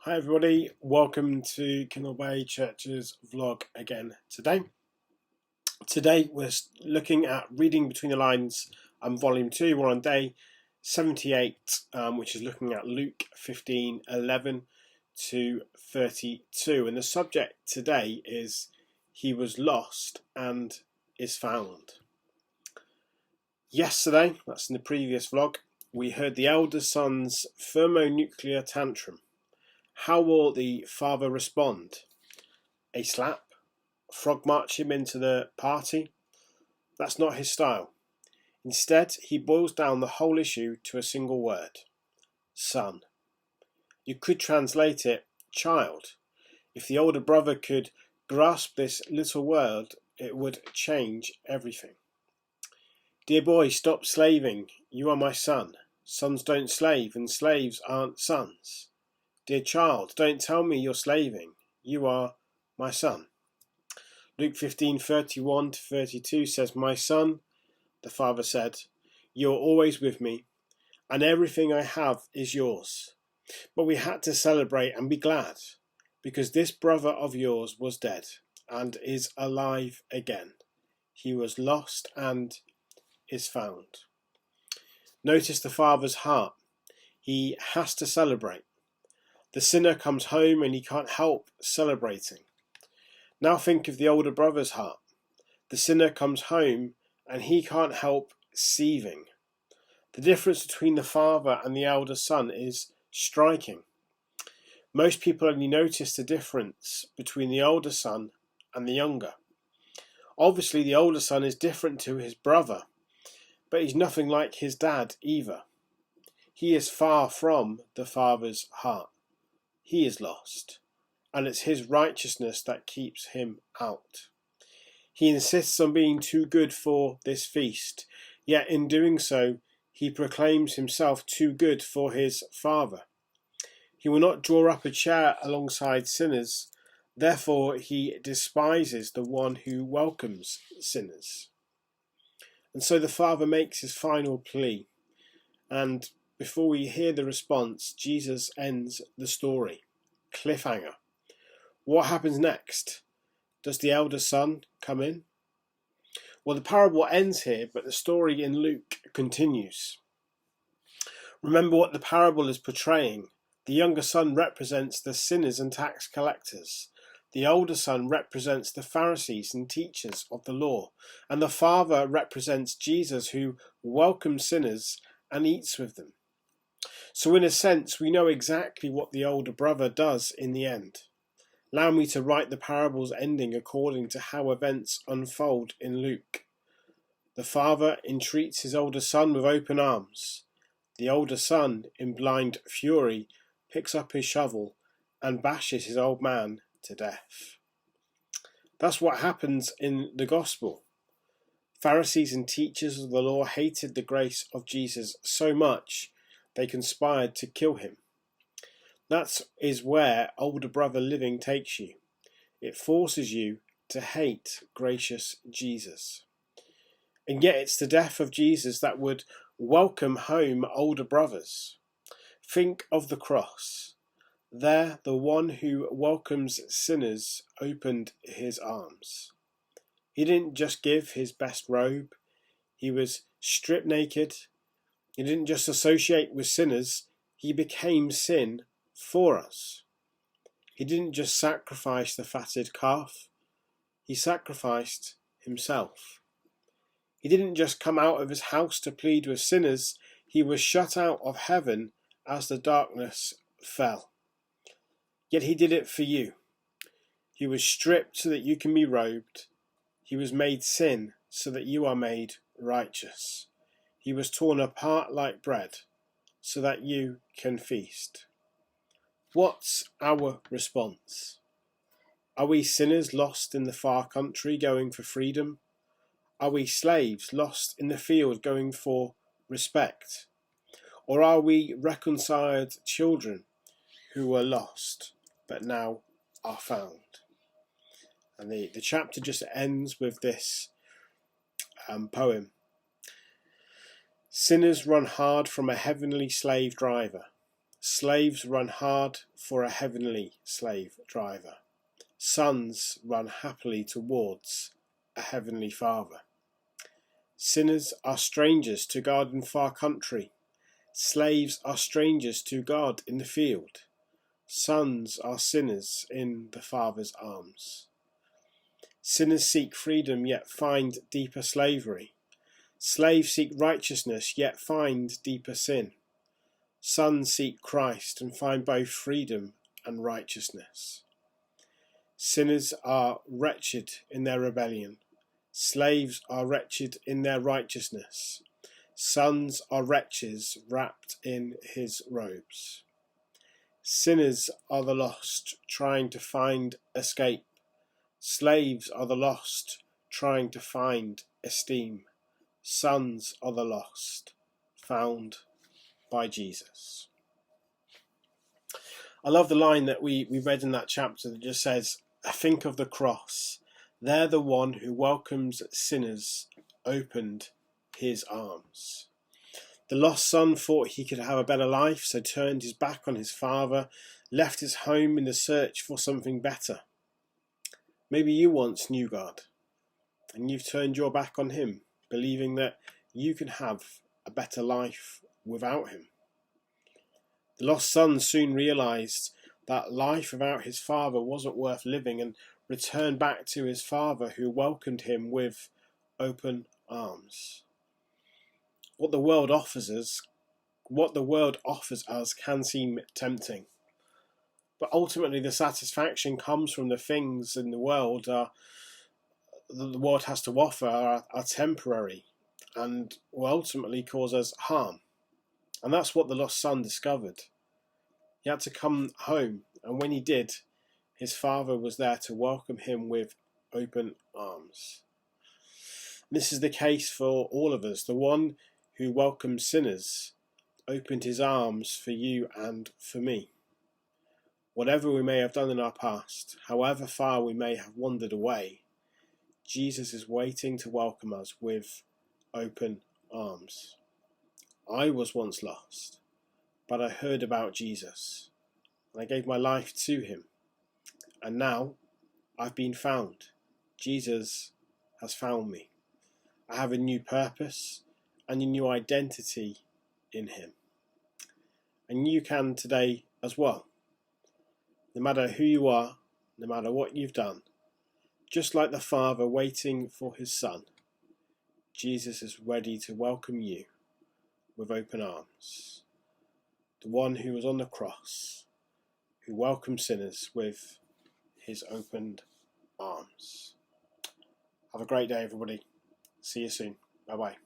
Hi everybody, welcome to Kindle Bay Church's vlog again today. Today we're looking at Reading Between the Lines, volume 2. We're on day 78, which is looking at Luke 15:11 to 32. And the subject today is He was lost and is found. Yesterday, that's in the previous vlog, we heard the elder son's thermonuclear tantrum. How will the father respond? A slap? Frog march him into the party? That's not his style. Instead, he boils down the whole issue to a single word: son. You could translate it child. If the older brother could grasp this little word, it would change everything. Dear boy, stop slaving. You are my son. Sons don't slave, and slaves aren't sons. Dear child, don't tell me you're slaving. You are my son. Luke 15:31 to 32 says, My son, the father said, you are always with me, and everything I have is yours. But we had to celebrate and be glad, because this brother of yours was dead and is alive again. He was lost and is found. Notice the father's heart. He has to celebrate. The sinner comes home and he can't help celebrating. Now think of the older brother's heart. The sinner comes home and he can't help seething. The difference between the father and the elder son is striking. Most people only notice the difference between the older son and the younger. Obviously, the older son is different to his brother, but he's nothing like his dad either. He is far from the father's heart. He is lost, and it's his righteousness that keeps him out. He insists on being too good for this feast, yet in doing so, he proclaims himself too good for his father. He will not draw up a chair alongside sinners, therefore he despises the one who welcomes sinners. And so the father makes his final plea, and before we hear the response, Jesus ends the story. Cliffhanger. What happens next? Does the elder son come in? Well, the parable ends here, but the story in Luke continues. Remember what the parable is portraying. The younger son represents the sinners and tax collectors. The older son represents the Pharisees and teachers of the law. And the father represents Jesus, who welcomes sinners and eats with them. So in a sense, we know exactly what the older brother does in the end. Allow me to write the parable's ending according to how events unfold in Luke. The father entreats his older son with open arms. The older son, in blind fury, picks up his shovel and bashes his old man to death. That's what happens in the gospel. Pharisees and teachers of the law hated the grace of Jesus so much they conspired to kill him. That is where older brother living takes you. It forces you to hate gracious Jesus. And yet it's the death of Jesus that would welcome home older brothers. Think of the cross. There, the one who welcomes sinners opened his arms. He didn't just give his best robe. He was stripped naked. He didn't just associate with sinners, he became sin for us. He didn't just sacrifice the fatted calf, he sacrificed himself. He didn't just come out of his house to plead with sinners, he was shut out of heaven as the darkness fell. Yet he did it for you. He was stripped so that you can be robed. He was made sin so that you are made righteous. He was torn apart like bread, so that you can feast. What's our response? Are we sinners lost in the far country going for freedom? Are we slaves lost in the field going for respect? Or are we reconciled children who were lost but now are found? And the chapter just ends with this poem. Sinners run hard from a heavenly slave driver. Slaves run hard for a heavenly slave driver. Sons run happily towards a heavenly Father. Sinners are strangers to God in far country. Slaves are strangers to God in the field. Sons are sinners in the Father's arms. Sinners seek freedom yet find deeper slavery. Slaves seek righteousness yet find deeper sin. Sons seek Christ and find both freedom and righteousness. Sinners are wretched in their rebellion. Slaves are wretched in their righteousness. Sons are wretches wrapped in his robes. Sinners are the lost trying to find escape. Slaves are the lost trying to find esteem. Sons are the lost found by Jesus. I love the line that we read in that chapter that just says, think of the cross. There the one who welcomes sinners opened his arms. The lost son thought he could have a better life, so turned his back on his father, left his home in the search for something better. Maybe you once knew God, and you've turned your back on him, believing that you can have a better life without him. The lost son soon realised that life without his father wasn't worth living and returned back to his father, who welcomed him with open arms. What the world offers us can seem tempting, but ultimately the satisfaction comes from the things in the world that the world has to offer are temporary and will ultimately cause us harm. And that's what the lost son discovered. He had to come home, and when he did, his father was there to welcome him with open arms. This is the case for all of us. The one who welcomes sinners opened his arms for you and for me. Whatever we may have done in our past, however far we may have wandered away, Jesus is waiting to welcome us with open arms. I was once lost, but I heard about Jesus, and I gave my life to him. And now I've been found. Jesus has found me. I have a new purpose and a new identity in him. And you can today as well. No matter who you are, no matter what you've done, just like the Father waiting for his Son, Jesus is ready to welcome you with open arms. The one who was on the cross, who welcomes sinners with his opened arms. Have a great day, everybody. See you soon. Bye-bye.